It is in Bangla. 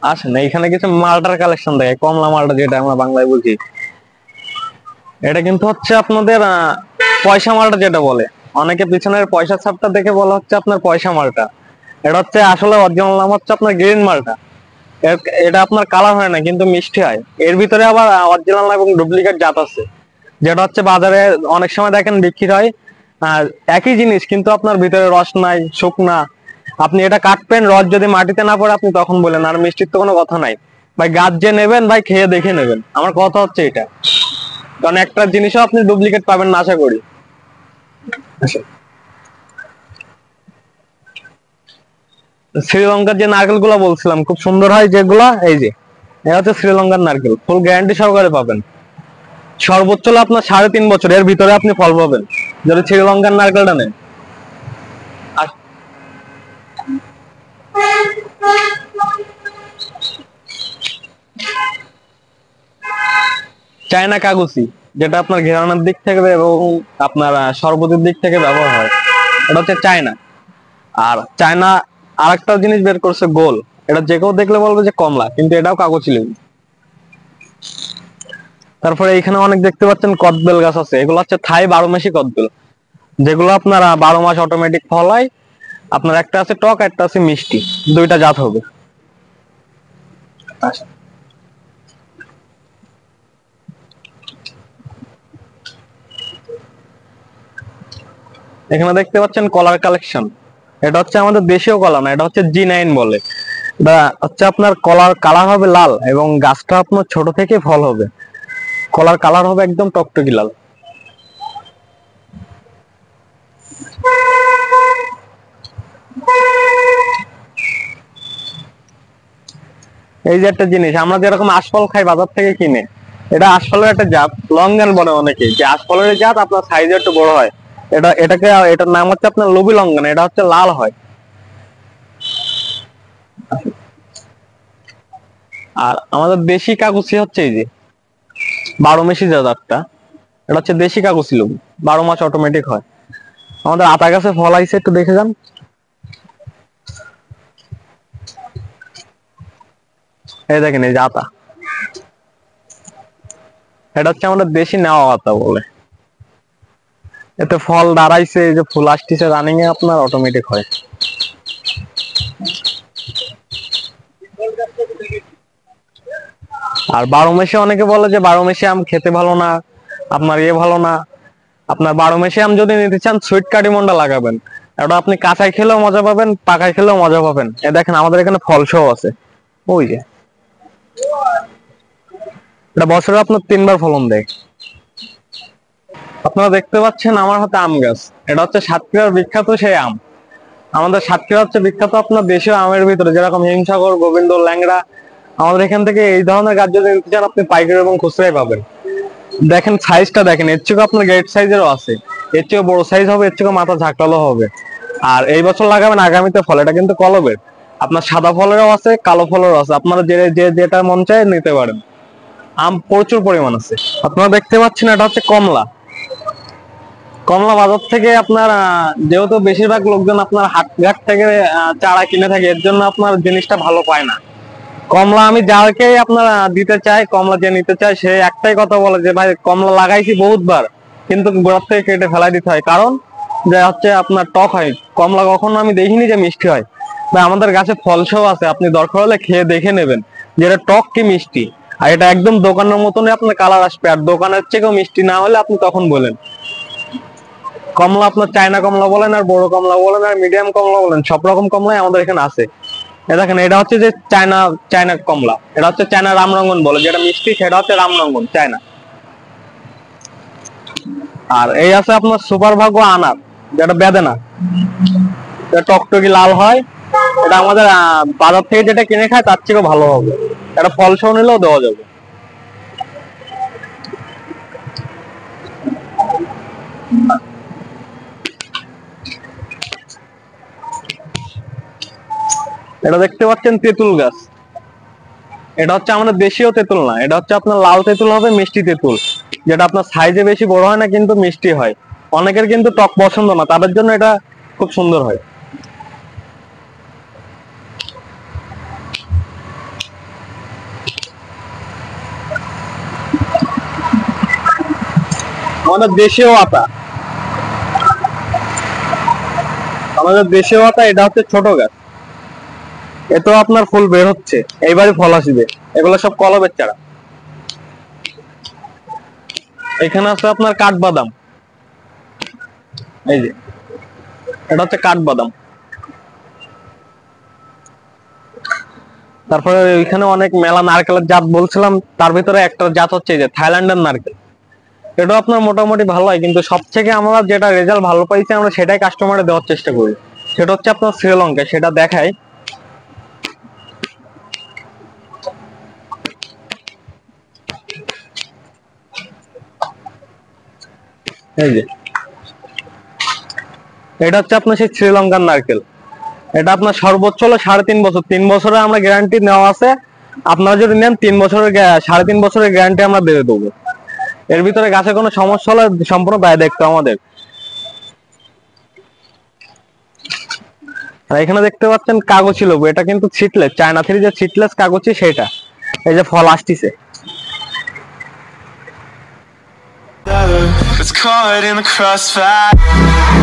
আসেন এইখানে কিছু মালটার কালেকশন দেখে, কমলা মালটা যেটা আমরা বাংলায় বুঝি। এটা কিন্তু হচ্ছে আপনাদের পয়সা মালটা যেটা বলে, অনেকে পিছনের পয়সা ছাপটা দেখে বলা হচ্ছে আপনার পয়সা মালটা। এটা হচ্ছে আসলে অরিজিনাল নাম হচ্ছে আপনার গ্রিন মালটা। এটা আপনার কালার হয় না কিন্তু মিষ্টি হয়। এর ভিতরে আবার অরিজিনাল এবং ডুপ্লিকেট জাত আছে, যেটা হচ্ছে বাজারে অনেক সময় দেখেন বিক্রি হয় আর একই জিনিস কিন্তু আপনার ভিতরে রস নাই, শুকনা। আপনি এটা কাটবেন, রস যদি মাটিতে না পড়ে আপনি তখন বলেন, আর মিষ্টির তো কোনো কথা নাই। ভাই গাছ যে নেবেন ভাই খেয়ে দেখে নেবেন, আমার কথা হচ্ছে এটা। কারণ একটা জিনিসও আপনি ডুপ্লিকেট পাবেন না আশা করি। শ্রীলঙ্কার যে নারকেল গুলা বলছিলাম খুব সুন্দর হয় যেগুলা, এই যে এটা হচ্ছে শ্রীলঙ্কার নারকেল, ফুল গ্যারান্টি সহকারে পাবেন। সর্বোচ্চ হলো আপনার 3.5 বছর, এর ভিতরে আপনি ফল পাবেন যদি শ্রীলঙ্কার নারকেলটা নেন। আর চায়না কাগজি, যেটা আপনার ঘেরানোর দিক থেকে এবং আপনার শরবতের দিক থেকে ব্যবহার হয়, এটা হচ্ছে চায়না। আর চায়না আরেকটা জিনিস বের করছে গোল, এটা যে কেউ দেখলে বলবে যে কমলা, কিন্তু এটাও কাগজি লেবু। তারপরে এখানে অনেক দেখতে পাচ্ছেন কদবেল গাছ আছে, এগুলো হচ্ছে থাই 12 মাসি কদবেল, যেগুলো আপনার 12 মাস অটোমেটিক ফল হয়। আপনার একটা আছে টক, একটা আছে মিষ্টি, দুইটা জাত হবে। এখানে দেখতে পাচ্ছেন কলার কালেকশন। এটা হচ্ছে আমাদের দেশীয় কলা না, এটা হচ্ছে G9 বলে। এটা হচ্ছে আপনার কলার কালার হবে লাল এবং গাছটা আপনার ছোট থেকে ফল হবে, কলার কালার হবে একদম টকটকি লাল। এই যে একটা জিনিস, আমরা যেরকম আশফল খাই বাজার থেকে কিনে, এটা আশফলের একটা জাত, লঙ্গান বলে অনেকে, যে আশফলের জাত আপনার সাইজে একটু বড় হয়। এটার নাম হচ্ছে আপনার লবি লঙ্ঘন, এটা হচ্ছে লাল হয়। আর আমাদের দেশি কাকুচি হচ্ছে এই যে 12 মাসি যে জাতটা, এটা হচ্ছে দেশি কাকুচি লেবু, 12 মাস অটোমেটিক হয়। আমাদের আতা গাছে ফল আইছে, একটু দেখে যান। এই দেখেন এই যে আতা, এটা হচ্ছে আমাদের দেশি নেওয়া আতা বলে। এতে ফল দাঁড়াইছে, এই যে ফুল আসতেছে রানিং এ, আপনার অটোমেটিক হয়। আর 12 মাসে অনেকে বলে যে 12 মাসে আম খেতে ভালো না, আপনার ভালো না। আপনার 12 মাসে আম যদি নিতে চান সুইট কাটিমনটা লাগাবেন, এটা আপনি কাঁচাই খেলেও মজা পাবেন, পাকাই খেলেও মজা পাবেন। দেখেন আমাদের এখানে ফল সহ আছে, ওই যে এটা বছরে আপনার 3 বার ফলন দেয়। আপনারা দেখতে পাচ্ছেন আমার হাতে আম গাছ, এটা হচ্ছে সাতক্ষীরার বিখ্যাত সেই আম। আমাদের সাতক্ষীরা হচ্ছে বিখ্যাত আপনার দেশীয় আমের ভিতরে, যেরকম হিমসাগর, গোবিন্দ, ল্যাংড়া। আমাদের এখান থেকে এই ধরনের গাছ যদি নিতে চান আপনি পাইকারি এবং খুচরাই পাবেন। দেখেন সাইজটা দেখেন, এর চেয়েও আপনার গ্রেট সাইজেরও আছে, এর চেয়েও বড় সাইজ হবে, এর চেয়েও মাথা ঝাঁকালো হবে। আর এই বছর লাগাবেন আগামীতে ফল, এটা কিন্তু কলবের। আপনার সাদা ফলেরও আছে, কালো ফলেরও আছে, আপনারা যে যে যেটা মন চায় নিতে পারেন। আম প্রচুর পরিমাণ আছে। আপনারা দেখতে পাচ্ছেন এটা হচ্ছে কমলা। কমলা বাজার থেকে আপনার যেহেতু বেশিরভাগ লোকজন আপনার হাটঘাট থেকে চারা কিনে থাকে, এর জন্য আপনার জিনিসটা ভালো পায় না। কমলা আমি যাকে আপনার দিতে চাই, কমলা যে নিতে চায় সে একটাই কথা বলে যে ভাই কমলা লাগাইছি বহুতবার, কিন্তু গোড়ার থেকে কেটে ফেলাই দিতে হয়, কারণ যে হচ্ছে আপনার টক হয়। কমলা কখনো আমি দেখিনি যে মিষ্টি হয়। ভাই আমাদের গাছে ফলসহ আছে, আপনি দরকার হলে খেয়ে দেখে নেবেন যে এটা টক কি মিষ্টি। আর এটা একদম দোকানের মতনই আপনার কালার আসবে, আর দোকানের চেয়েও মিষ্টি না হলে আপনি তখন বলেন। কমলা আপনার চায়না কমলা বলেন, আর বড় কমলা বলেন, আর মিডিয়াম কমলা বলেন, সব রকম কমলাই আমাদের এখানে আছে। দেখেন এটা হচ্ছে যে চায়না, চায়না কমলা, এটা হচ্ছে চায়না রামরঙ্গন বলে, যেটা মিষ্টি সেটা হচ্ছে রামরঙ্গন চায়না। আর এই আছে আপনার সুপার ভাগ্য আনার, যেটা বেদেনা, এটা টকটকি লাল হয়। এটা আমাদের বাজার থেকে যেটা কিনে খায় তার থেকেও ভালো হবে, এটা ফল সহ নিলেও দেওয়া যাবে। এটা দেখতে পাচ্ছেন তেঁতুল গাছ, এটা হচ্ছে আমাদের দেশীয় তেঁতুল না, এটা হচ্ছে আপনার লাল তেঁতুল হবে, মিষ্টি তেঁতুল, যেটা আপনার সাইজে বেশি বড় হয় না কিন্তু মিষ্টি হয়। অনেকের কিন্তু টক পছন্দ না, তাদের জন্য এটা খুব সুন্দর হয়। আমাদের দেশীয় আতা, আমাদের দেশীয় আতা, এটা হচ্ছে ছোট গাছ, এতেও আপনার ফুল বের হচ্ছে, এইবারই ফল আসবে। এগুলো সব কলমের চারা। এখানে আছে আপনার কাঠবাদাম, এই যে এটা হচ্ছে কাঠবাদাম। তারপরে এখানে অনেক মেলা নারকেলের জাত বলছিলাম, তার ভিতরে একটা জাত হচ্ছে যে থাইল্যান্ডের নারকেল। এটা আপনার মোটামুটি ভালো হয়, কিন্তু সবথেকে আমরা যেটা রেজাল্ট ভালো পাইছি আমরা সেটাই কাস্টমারে দেওয়ার চেষ্টা করি। সেটা হচ্ছে আপনার শ্রীলঙ্কা, সেটা দেখাই। এই যে এটা হচ্ছে আপনার সেই শ্রীলঙ্কার নারকেল। এটা আপনার সর্বোচ্চ হলো 3.5 বছর, 3 বছরের আমরা গ্যারান্টি নেওয়া আছে। আপনারা যদি নেন 3 বছরের 3.5 বছরের গ্যারান্টি আমরা দিয়ে দেবো। এর ভিতরে গাছে কোনো সমস্যা হলে সম্পূর্ণ দায় দেখতো আমাদের। আর এখানে দেখতে পাচ্ছেন কাগজি লেবু, এটা কিন্তু সিডলেস, চায়না থেকে যে সিডলেস কাগজি সেটা। এই যে ফল আসতেছে। It's caught in the crossfire.